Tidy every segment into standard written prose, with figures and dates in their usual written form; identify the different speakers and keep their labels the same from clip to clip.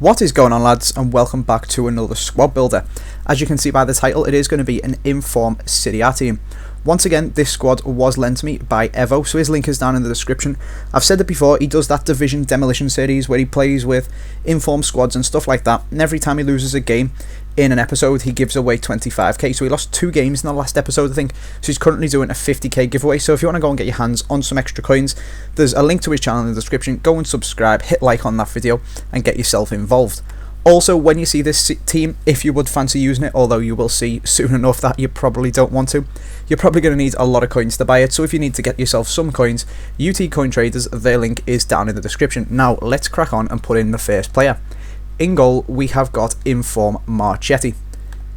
Speaker 1: What is going on, lads, and welcome back to another squad builder. As you can see by the title, it is going to be an inform Serie A team. Once again, this squad was lent to me by Evo, so his link is down in the description. I've said it before, he does that Division Demolition series where he plays with inform squads and stuff like that, and every time he loses a game in an episode, he gives away 25k. So he lost 2 games in the last episode, I think, so he's currently doing a 50k giveaway. So if you want to go and get your hands on some extra coins, there's a link to his channel in the description. Go and subscribe, hit like on that video, and get yourself involved. Also, when you see this team, if you would fancy using it, although you will see soon enough that you probably don't want to, you're probably going to need a lot of coins to buy it. So if you need to get yourself some coins, UT Coin Traders, their link is down in the description. Now, let's crack on and put in the first player. In goal, we have got Inform Marchetti.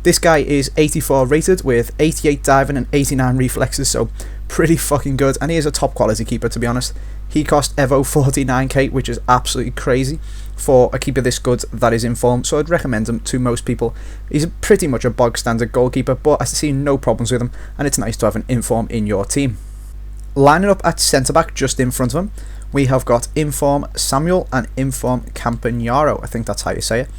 Speaker 1: This guy is 84 rated with 88 diving and 89 reflexes, so pretty fucking good, and he is a top quality keeper, to be honest. He cost Evo 49k, which is absolutely crazy for a keeper this good that is inform, so I'd recommend him to most people. He's pretty much a bog standard goalkeeper, but I see no problems with him, and it's nice to have an inform in your team. Lining up at centre back just in front of him, we have got Inform Samuel and Inform Campagnaro. I think that's how you say it.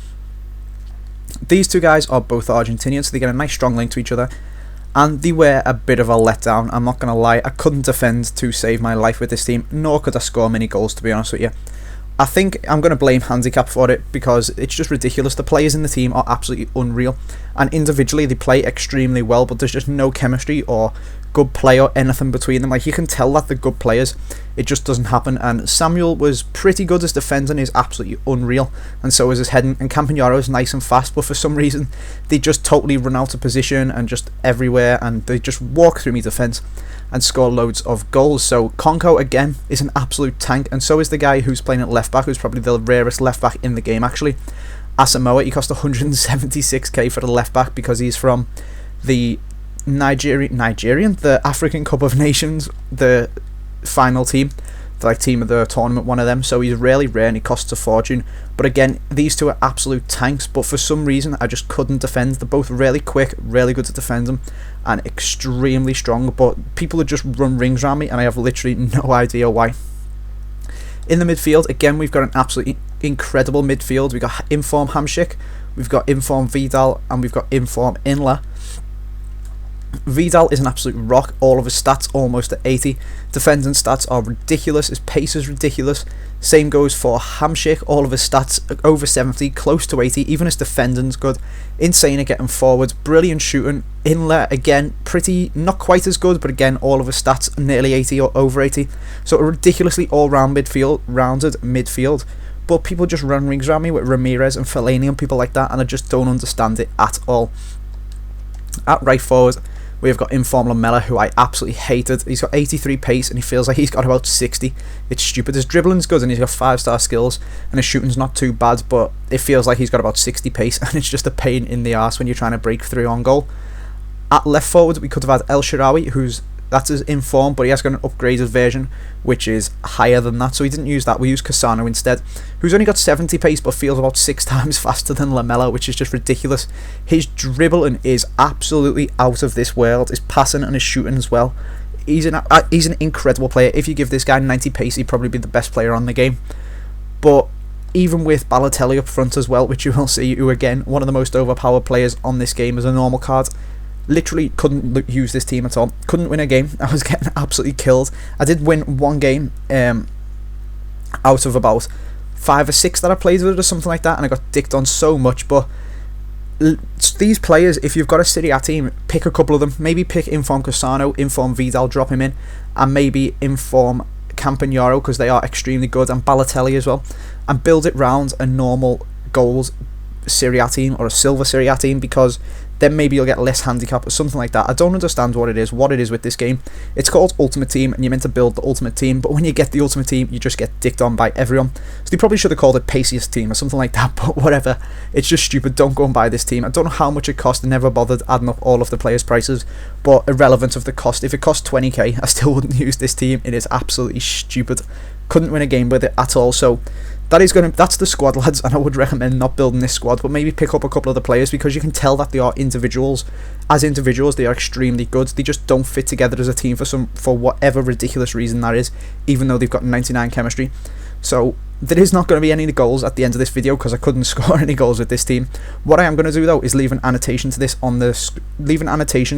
Speaker 1: These two guys are both Argentinians, so they get a nice strong link to each other, and they were a bit of a letdown. I'm not going to lie, I couldn't defend to save my life with this team, nor could I score many goals, to be honest with you. I think I'm going to blame Handicap for it because it's just ridiculous. The players in the team are absolutely unreal, and individually they play extremely well, but there's just no chemistry or good play or anything between them. Like, you can tell that they're good players, it just doesn't happen. And Samuel was pretty good. His defending is absolutely unreal, and so is his heading. And Campagnaro is nice and fast, but for some reason they just totally run out of position and just everywhere, and they just walk through me defence and score loads of goals. So Conco again is an absolute tank, and so is the guy who's playing at left back, who's probably the rarest left back in the game actually, Asamoah. He cost 176k for the left back because he's from the the African Cup of Nations, the final team, the team of the tournament, one of them. So he's really rare and he costs a fortune. But again, these two are absolute tanks, but for some reason I just couldn't defend. They're both really quick, really good to defend them, and extremely strong, but people would just run rings around me and I have literally no idea why. In the midfield, again, we've got an absolutely incredible midfield. We've got Inform Hamšík, we've got Inform Vidal, and we've got Inform Inla. Vidal is an absolute rock, all of his stats almost at 80. Defending stats are ridiculous, his pace is ridiculous. Same goes for Hamšík, all of his stats over 70, close to 80, even his defending's good. Insane at getting forward, brilliant shooting. Inler, again, pretty, not quite as good, but again, all of his stats nearly 80 or over 80. So a ridiculously all-round rounded midfield. But people just run rings around me with Ramirez and Fellaini and people like that, and I just don't understand it at all. At right forward, we've got Inform Lamela, who I absolutely hated. He's got 83 pace and he feels like he's got about 60. It's stupid. His dribbling's good and he's got 5-star skills, and his shooting's not too bad, but it feels like he's got about 60 pace, and it's just a pain in the arse when you're trying to break through on goal. At left forward, we could have had El Shaarawy, that's his inform, but he has got an upgraded version which is higher than that, so he didn't use that. We used Cassano instead, who's only got 70 pace but feels about 6 times faster than Lamela, which is just ridiculous. His dribbling is absolutely out of this world, his passing and his shooting as well. He's an incredible player. If you give this guy 90 pace, he'd probably be the best player on the game. But even with Balotelli up front as well, which you will see, who again, one of the most overpowered players on this game as a normal card, literally couldn't use this team at all. Couldn't win a game. I was getting absolutely killed. I did win one game out of about 5 or 6 that I played with it or something like that, and I got dicked on so much. But these players, if you've got a Serie A team, pick a couple of them. Maybe pick Inform Cassano, Inform Vidal, drop him in, and maybe Inform Campagnaro, because they are extremely good, and Balotelli as well, and build it round a normal gold Serie A team or a silver Serie A team, because then maybe you'll get less handicap or something like that. I don't understand what it is with this game. It's called Ultimate Team and you're meant to build the Ultimate Team, but when you get the Ultimate Team you just get dicked on by everyone. So they probably should have called it Paciest Team or something like that, but whatever. It's just stupid. Don't go and buy this team. I don't know how much it cost. I never bothered adding up all of the players' prices, but irrelevant of the cost. If it cost 20k, I still wouldn't use this team. It is absolutely stupid. Couldn't win a game with it at all. So that's the squad, lads, and I would recommend not building this squad, but maybe pick up a couple of the players, because you can tell that they are individuals. As individuals, they are extremely good. They just don't fit together as a team for whatever ridiculous reason that is, even though they've got 99 chemistry. So there is not going to be any goals at the end of this video because I couldn't score any goals with this team. What I am going to do though is leave an annotation to this on the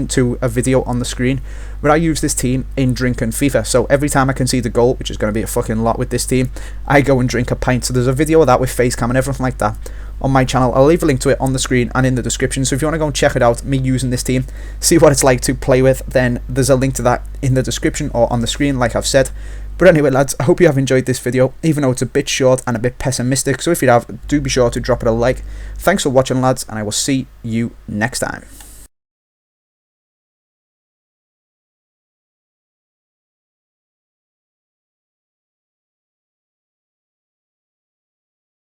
Speaker 1: to a video on the screen where I use this team in drinking FIFA. So every time I concede a goal, which is going to be a fucking lot with this team, I go and drink a pint. So there's a video of that with face cam and everything like that on my channel. I'll leave a link to it on the screen and in the description, so if you want to go and check it out, me using this team, see what it's like to play with, then there's a link to that in the description or on the screen like I've said. But anyway lads, I hope you have enjoyed this video, even though it's a bit short and a bit pessimistic, so if you have, do be sure to drop it a like. Thanks for watching lads, and I will see you next time.